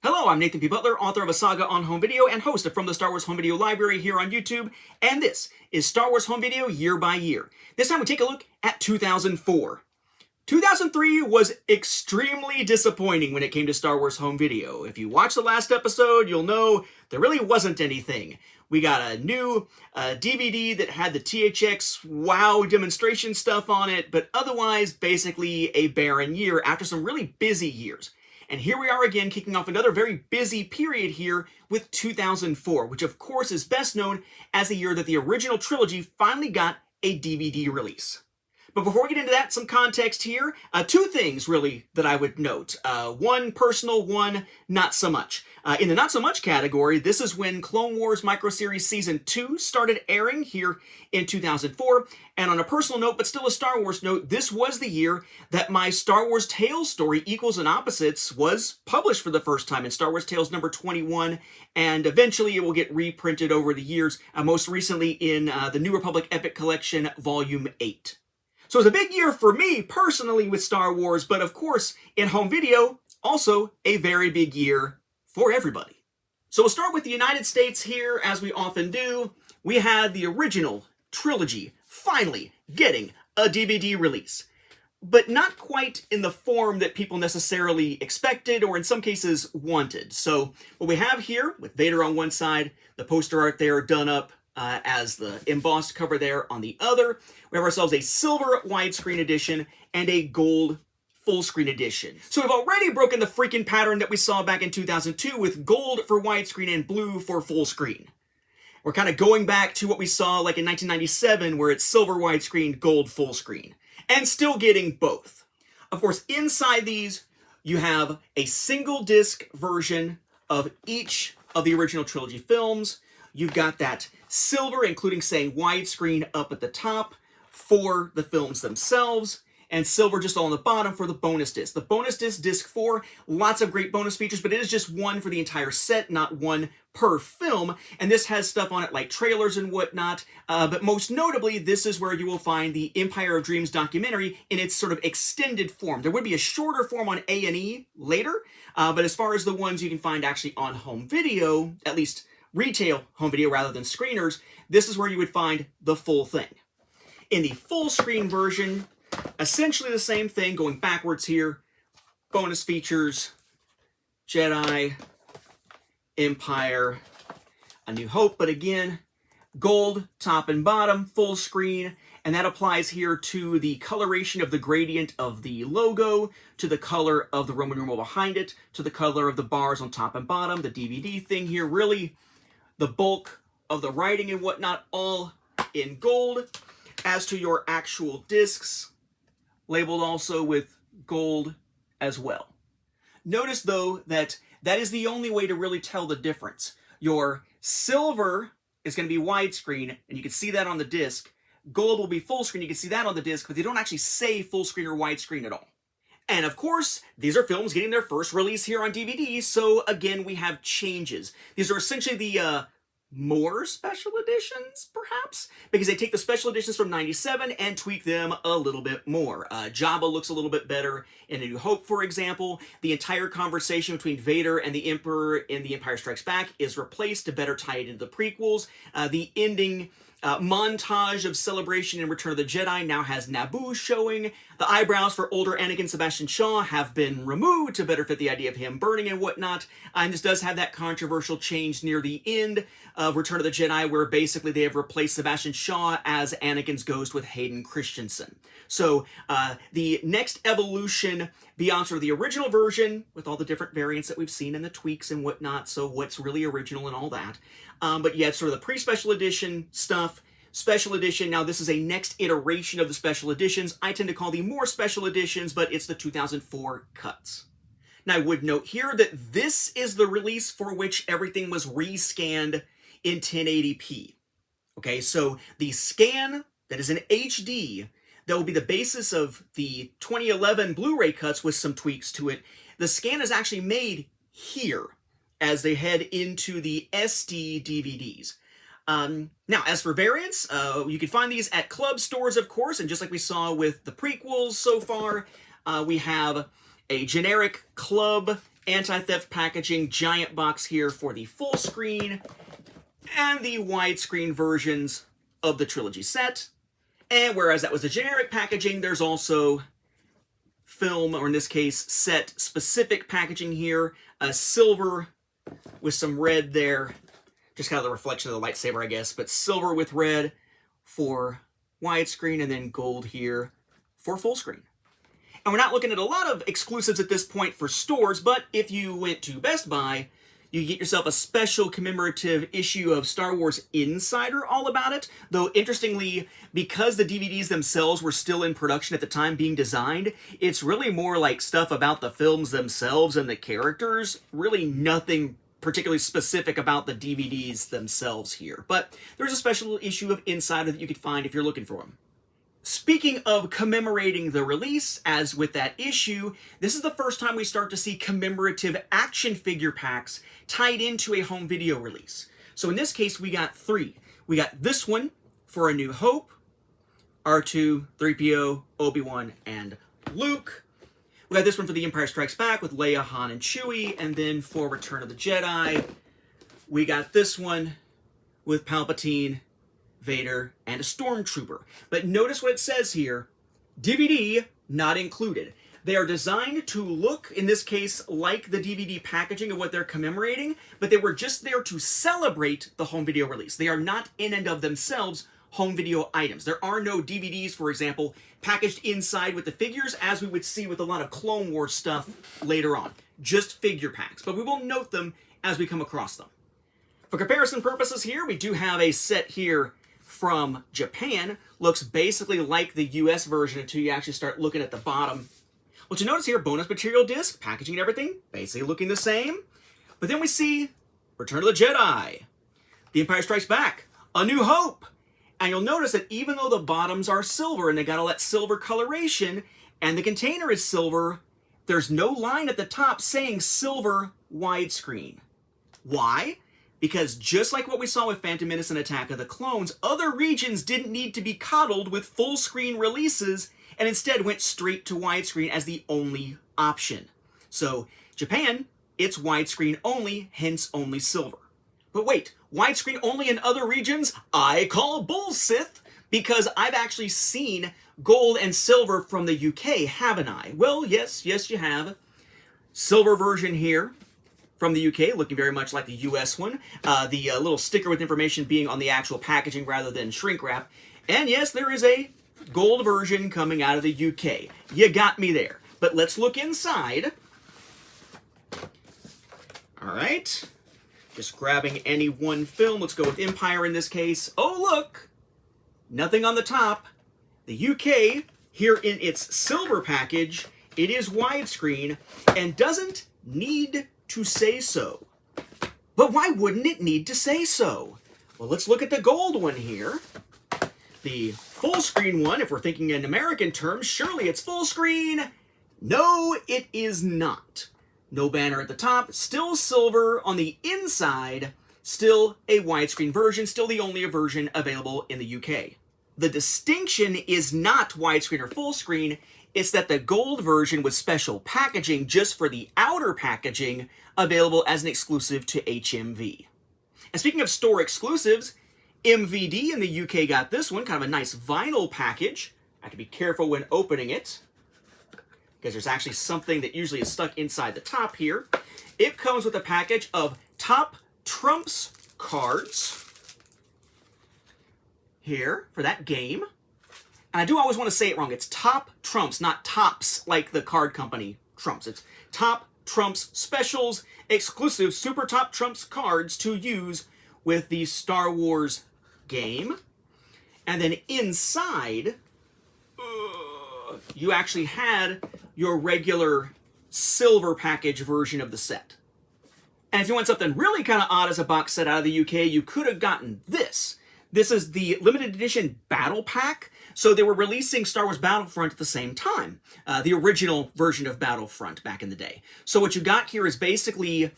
Hello, I'm Nathan P. Butler, author of a Saga on home video and host of From the Star Wars Home Video Library here on YouTube, and this is Star Wars Home Video Year by Year. This time we take a look at 2004. 2003 was extremely disappointing when it came to Star Wars Home Video. If you watched the last episode, you'll know there really wasn't anything. We got a new DVD that had the THX WoW demonstration stuff on it, but otherwise basically a barren year after some really busy years. And here we are again, kicking off another very busy period here with 2004, which of course is best known as the year that the original trilogy finally got a DVD release. But before we get into that, some context here. Two things, really, that I would note. One personal, one not so much. In the not so much category, this is when Clone Wars Microseries Season 2 started airing here in 2004. And on a personal note, but still a Star Wars note, this was the year that my Star Wars Tales story, Equals and Opposites, was published for the first time in Star Wars Tales number 21. And eventually it will get reprinted over the years, most recently in the New Republic Epic Collection, Volume 8. So it was a big year for me, personally, with Star Wars, but of course, in home video, also a very big year for everybody. So we'll start with the United States here, as we often do. We had the original trilogy finally getting a DVD release, but not quite in the form that people necessarily expected, or in some cases wanted. So what we have here, with Vader on one side, the poster art there done up, as the embossed cover there on the other. We have ourselves a silver widescreen edition and a gold full screen edition. So we've already broken the freaking pattern that we saw back in 2002 with gold for widescreen and blue for full screen. We're kind of going back to what we saw like in 1997 where it's silver widescreen, gold full screen. And still getting both. Of course, inside these, you have a single disc version of each of the original trilogy films. You've got that silver, including saying widescreen up at the top for the films themselves, and silver just all on the bottom for the bonus disc. The bonus disc, disc 4, lots of great bonus features, but it is just one for the entire set, not one per film. And this has stuff on it like trailers and whatnot, but most notably, this is where you will find the Empire of Dreams documentary in its sort of extended form. There would be a shorter form on A&E later, but as far as the ones you can find actually on home video, at least retail home video rather than screeners, this is where you would find the full thing. In the full screen version, essentially the same thing, going backwards here. Bonus features, Jedi, Empire, A New Hope, but again, gold, top and bottom, full screen, and that applies here to the coloration of the gradient of the logo, to the color of the Roman numeral behind it, to the color of the bars on top and bottom, the DVD thing here, really the bulk of the writing and whatnot, all in gold. As to your actual discs, labeled also with gold as well. Notice, though, that that is the only way to really tell the difference. Your silver is going to be widescreen, and you can see that on the disc. Gold will be full screen, you can see that on the disc, but they don't actually say full screen or widescreen at all. And of course, these are films getting their first release here on DVD, so again, we have changes. These are essentially the more special editions, perhaps? Because they take the special editions from 97 and tweak them a little bit more. Jabba looks a little bit better in A New Hope, for example. The entire conversation between Vader and the Emperor in The Empire Strikes Back is replaced to better tie it into the prequels. The ending montage of celebration in Return of the Jedi now has Naboo showing. The eyebrows for older Anakin Sebastian Shaw have been removed to better fit the idea of him burning and whatnot. And this does have that controversial change near the end of Return of the Jedi where basically they have replaced Sebastian Shaw as Anakin's ghost with Hayden Christensen. So the next evolution beyond sort of the original version with all the different variants that we've seen and the tweaks and whatnot, so what's really original and all that. But you had sort of the pre-special edition stuff, special edition. Now this is a next iteration of the special editions. I tend to call them more special editions, but it's the 2004 cuts. Now I would note here that this is the release for which everything was rescanned in 1080p. Okay, so the scan that is in HD, that will be the basis of the 2011 Blu-ray cuts with some tweaks to it. The scan is actually made here as they head into the SD DVDs. Now, as for variants, you can find these at club stores, of course, and just like we saw with the prequels so far, we have a generic club anti-theft packaging, giant box here for the full screen, and the widescreen versions of the Trilogy set. And whereas that was the generic packaging, there's also film, or in this case, set-specific packaging here. A silver with some red there. Just kind of the reflection of the lightsaber, I guess. But silver with red for widescreen, and then gold here for full screen. And we're not looking at a lot of exclusives at this point for stores, but if you went to Best Buy, you get yourself a special commemorative issue of Star Wars Insider all about it. Though, interestingly, because the DVDs themselves were still in production at the time being designed, it's really more like stuff about the films themselves and the characters. Really nothing particularly specific about the DVDs themselves here. But there's a special issue of Insider that you could find if you're looking for them. Speaking of commemorating the release, as with that issue, this is the first time we start to see commemorative action figure packs tied into a home video release. So in this case, we got 3. We got this one for A New Hope, R2, 3PO, Obi-Wan, and Luke. We got this one for The Empire Strikes Back with Leia, Han, and Chewie. And then for Return of the Jedi, we got this one with Palpatine, Vader, and a Stormtrooper. But notice what it says here, DVD not included. They are designed to look, in this case, like the DVD packaging of what they're commemorating, but they were just there to celebrate the home video release. They are not in and of themselves home video items. There are no DVDs, for example, packaged inside with the figures, as we would see with a lot of Clone Wars stuff later on. Just figure packs, but we will note them as we come across them. For comparison purposes here, we do have a set here from Japan. Looks basically like the US version until you actually start looking at the bottom. What you notice here, bonus material disc, packaging and everything, basically looking the same. But then we see Return of the Jedi, The Empire Strikes Back, A New Hope. And you'll notice that even though the bottoms are silver and they got all that silver coloration and the container is silver, there's no line at the top saying silver widescreen. Why? Because just like what we saw with Phantom Menace and Attack of the Clones, other regions didn't need to be coddled with full screen releases and instead went straight to widescreen as the only option. So Japan, it's widescreen only, hence only silver. But wait, widescreen only in other regions? I call bullsith, because I've actually seen gold and silver from the UK, haven't I? Well, yes, you have. Silver version here from the UK, looking very much like the US one. The little sticker with information being on the actual packaging rather than shrink wrap. And yes, there is a gold version coming out of the UK. You got me there. But let's look inside. All right. Just grabbing any one film. Let's go with Empire in this case. Oh, look. Nothing on the top. The UK, here in its silver package, it is widescreen and doesn't need to say so. But why wouldn't it need to say so? Well, let's look at the gold one here. The full screen one, if we're thinking in American terms, surely it's full screen. No, it is not. No banner at the top, still silver on the inside, still a widescreen version, still the only version available in the UK. The distinction is not widescreen or full screen, it's that the gold version was special packaging just for the outer packaging, available as an exclusive to HMV. And speaking of store exclusives, MVD in the UK got this one, kind of a nice vinyl package. I have to be careful when opening it, because there's actually something that usually is stuck inside the top here. It comes with a package of Top Trumps cards here for that game. And I do always want to say it wrong. It's Top Trumps, not Tops like the card company Trumps. It's Top Trumps Specials, exclusive Super Top Trumps cards to use with the Star Wars game. And then inside, you actually had your regular silver package version of the set. And if you want something really kind of odd as a box set out of the UK, you could have gotten this. This is the limited edition Battle Pack. So they were releasing Star Wars Battlefront at the same time. The original version of Battlefront back in the day. So what you got here is basically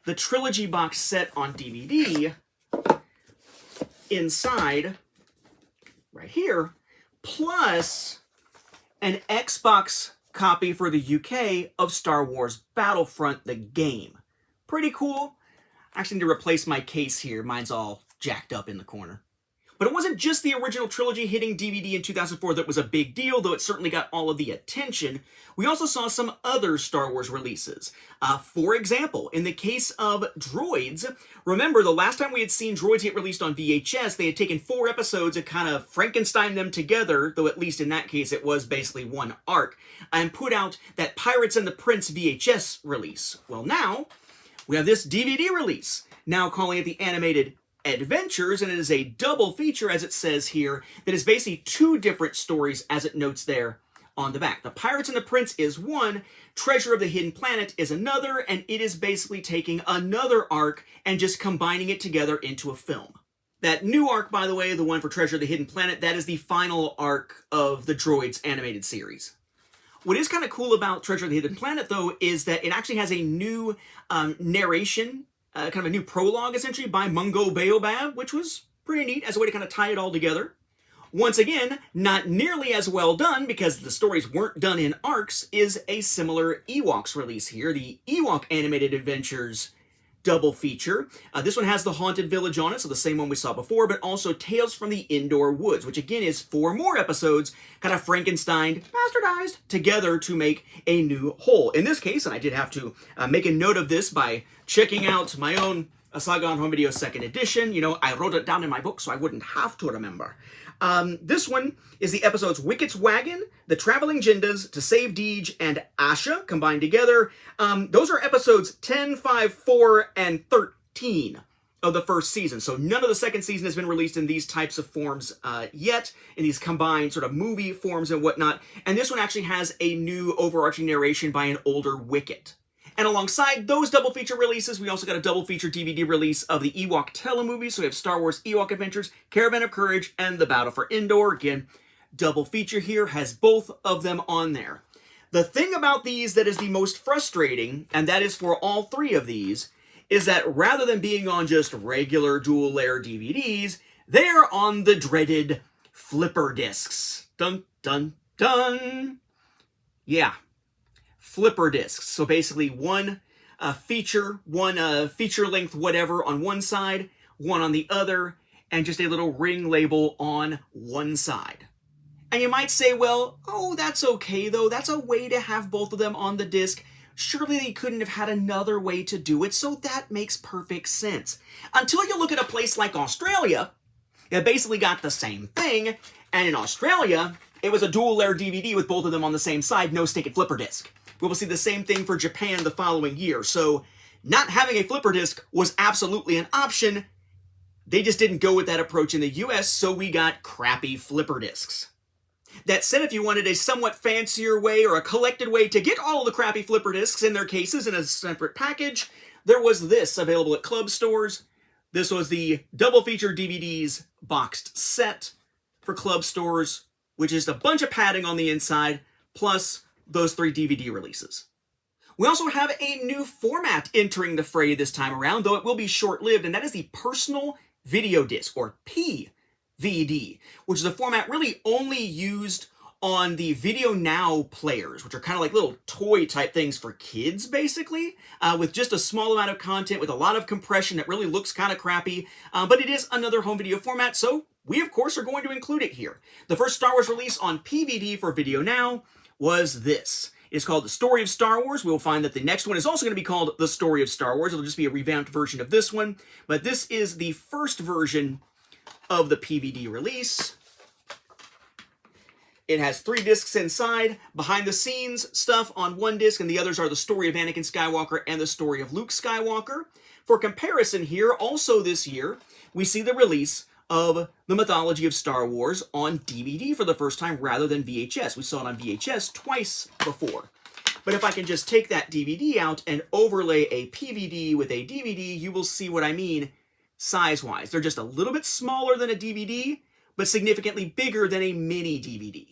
the Trilogy box set on DVD inside, right here, plus an Xbox copy for the UK of Star Wars Battlefront, the game. Pretty cool. I actually need to replace my case here. Mine's all jacked up in the corner. But it wasn't just the original trilogy hitting DVD in 2004 that was a big deal, though it certainly got all of the attention. We also saw some other Star Wars releases. For example, in the case of Droids, remember the last time we had seen Droids get released on VHS, they had taken 4 episodes and kind of Frankenstein them together, though at least in that case it was basically one arc, and put out that Pirates and the Prince VHS release. Well, now we have this DVD release, now calling it the Animated Adventures, and it is a double feature, as it says here, that is basically 2 different stories, as it notes there on the back. The Pirates and the Prince is one, Treasure of the Hidden Planet is another, and it is basically taking another arc and just combining it together into a film. That new arc, by the way, the one for Treasure of the Hidden Planet, that is the final arc of the Droids animated series. What is kind of cool about Treasure of the Hidden Planet, though, is that it actually has a new narration, kind of a new prologue, essentially, by Mungo Baobab, which was pretty neat as a way to kind of tie it all together. Once again, not nearly as well done, because the stories weren't done in arcs, is a similar Ewoks release here, the Ewok Animated Adventures double feature. This one has the Haunted Village on it, so the same one we saw before, but also Tales from the Indoor Woods, which again is 4 more episodes, kind of Frankensteined, bastardized together to make a new whole. In this case, and I did have to make a note of this by checking out my own Saga on Home Video 2nd edition. You know, I wrote it down in my book so I wouldn't have to remember. This one is the episodes Wicket's Wagon, The Traveling Jindas, To Save Deej, and Asha combined together. Those are episodes 10, 5, 4, and 13 of the first season. So none of the second season has been released in these types of forms yet, in these combined sort of movie forms and whatnot. And this one actually has a new overarching narration by an older Wicket. And alongside those double feature releases, we also got a double feature DVD release of the Ewok telemovie. So we have Star Wars Ewok Adventures, Caravan of Courage, and The Battle for Endor. Again, double feature here, has both of them on there. The thing about these that is the most frustrating, and that is for all 3 of these, is that rather than being on just regular dual layer DVDs, they're on the dreaded flipper discs. Dun, dun, dun. Yeah. Flipper discs. So basically one feature length whatever on one side, one on the other, and just a little ring label on one side. And you might say, well, oh, that's okay though. That's a way to have both of them on the disc. Surely they couldn't have had another way to do it, so that makes perfect sense. Until you look at a place like Australia, it basically got the same thing, and in Australia, it was a dual layer DVD with both of them on the same side, no stick and flipper disc. We will see the same thing for Japan the following year. So not having a flipper disc was absolutely an option. They just didn't go with that approach in the US, so we got crappy flipper discs. That said, if you wanted a somewhat fancier way or a collected way to get all of the crappy flipper discs in their cases in a separate package, there was this available at club stores. This was the double feature DVDs boxed set for club stores, which is a bunch of padding on the inside, plus those 3 DVD releases. We also have a new format entering the fray this time around, though it will be short-lived, and that is the Personal Video Disc, or PVD, which is a format really only used on the Video Now players, which are kind of like little toy-type things for kids, basically, with just a small amount of content, with a lot of compression that really looks kind of crappy, but it is another home video format, so we, of course, are going to include it here. The first Star Wars release on PVD for Video Now was this. It's called The Story of Star Wars. We will find that the next one is also going to be called The Story of Star Wars. It'll just be a revamped version of this one. But this is the first version of the PVD release. It has 3 discs inside, behind the scenes stuff on one disc, and the others are the story of Anakin Skywalker and the story of Luke Skywalker. For comparison here, also this year, we see the release of The Mythology of Star Wars on DVD for the first time rather than VHS. We saw it on VHS twice before. But if I can just take that DVD out and overlay a PVD with a DVD, you will see what I mean size-wise. They're just a little bit smaller than a DVD, but significantly bigger than a mini DVD.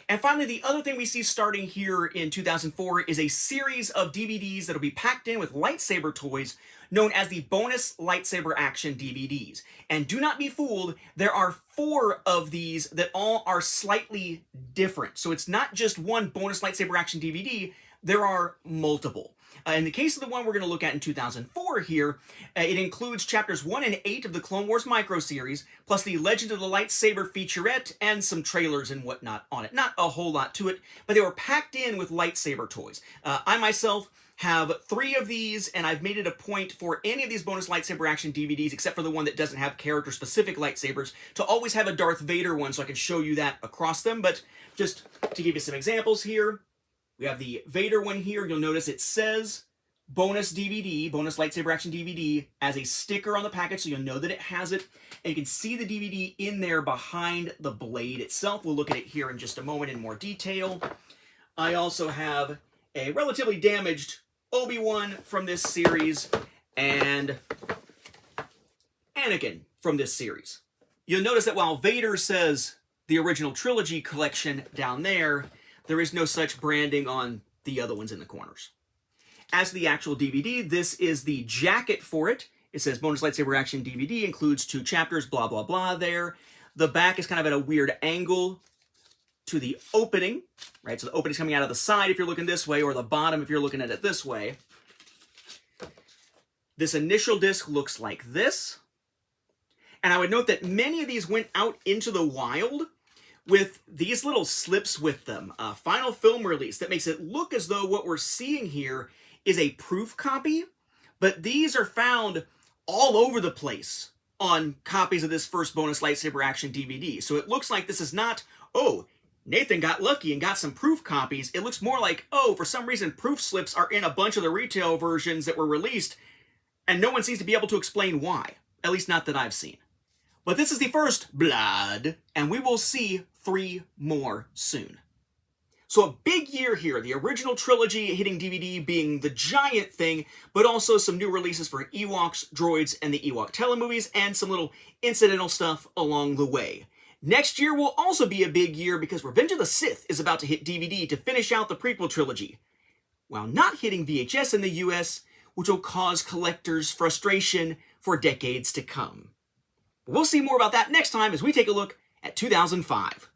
And finally, the other thing we see starting here in 2004 is a series of DVDs that will be packed in with lightsaber toys known as the Bonus Lightsaber Action DVDs. And do not be fooled, there are 4 of these that all are slightly different. So it's not just one Bonus Lightsaber Action DVD, there are multiple. In the case of the one we're going to look at in 2004 here, it includes chapters 1 and 8 of the Clone Wars micro series, plus the Legend of the Lightsaber featurette and some trailers and whatnot on it. Not a whole lot to it, but they were packed in with lightsaber toys. I myself have 3 of these, and I've made it a point for any of these bonus lightsaber action DVDs, except for the one that doesn't have character-specific lightsabers, to always have a Darth Vader one so I can show you that across them. But just to give you some examples here, we have the Vader one here. You'll notice it says bonus DVD, bonus lightsaber action DVD, as a sticker on the package, so you'll know that it has it. And you can see the DVD in there behind the blade itself. We'll look at it here in just a moment in more detail. I also have a relatively damaged Obi-Wan from this series and Anakin from this series. You'll notice that while Vader says the original trilogy collection down there, there is no such branding on the other ones in the corners. As to the actual DVD, this is the jacket for it. It says Bonus Lightsaber Action DVD, includes 2 chapters, blah, blah, blah there. The back is kind of at a weird angle to the opening, right? So the opening's coming out of the side if you're looking this way, or the bottom if you're looking at it this way. This initial disc looks like this. And I would note that many of these went out into the wild with these little slips with them. Final film release that makes it look as though what we're seeing here is a proof copy, but these are found all over the place on copies of this first bonus lightsaber action DVD. So it looks like this is not, oh, Nathan got lucky and got some proof copies. It looks more like, oh, for some reason proof slips are in a bunch of the retail versions that were released, and no one seems to be able to explain why. At least not that I've seen. But this is the first blood, and we will see 3 more soon. So a big year here, the original trilogy hitting DVD being the giant thing, but also some new releases for Ewoks, Droids, and the Ewok telemovies, and some little incidental stuff along the way. Next year will also be a big year because Revenge of the Sith is about to hit DVD to finish out the prequel trilogy, while not hitting VHS in the US, which will cause collectors frustration for decades to come. We'll see more about that next time as we take a look at 2005.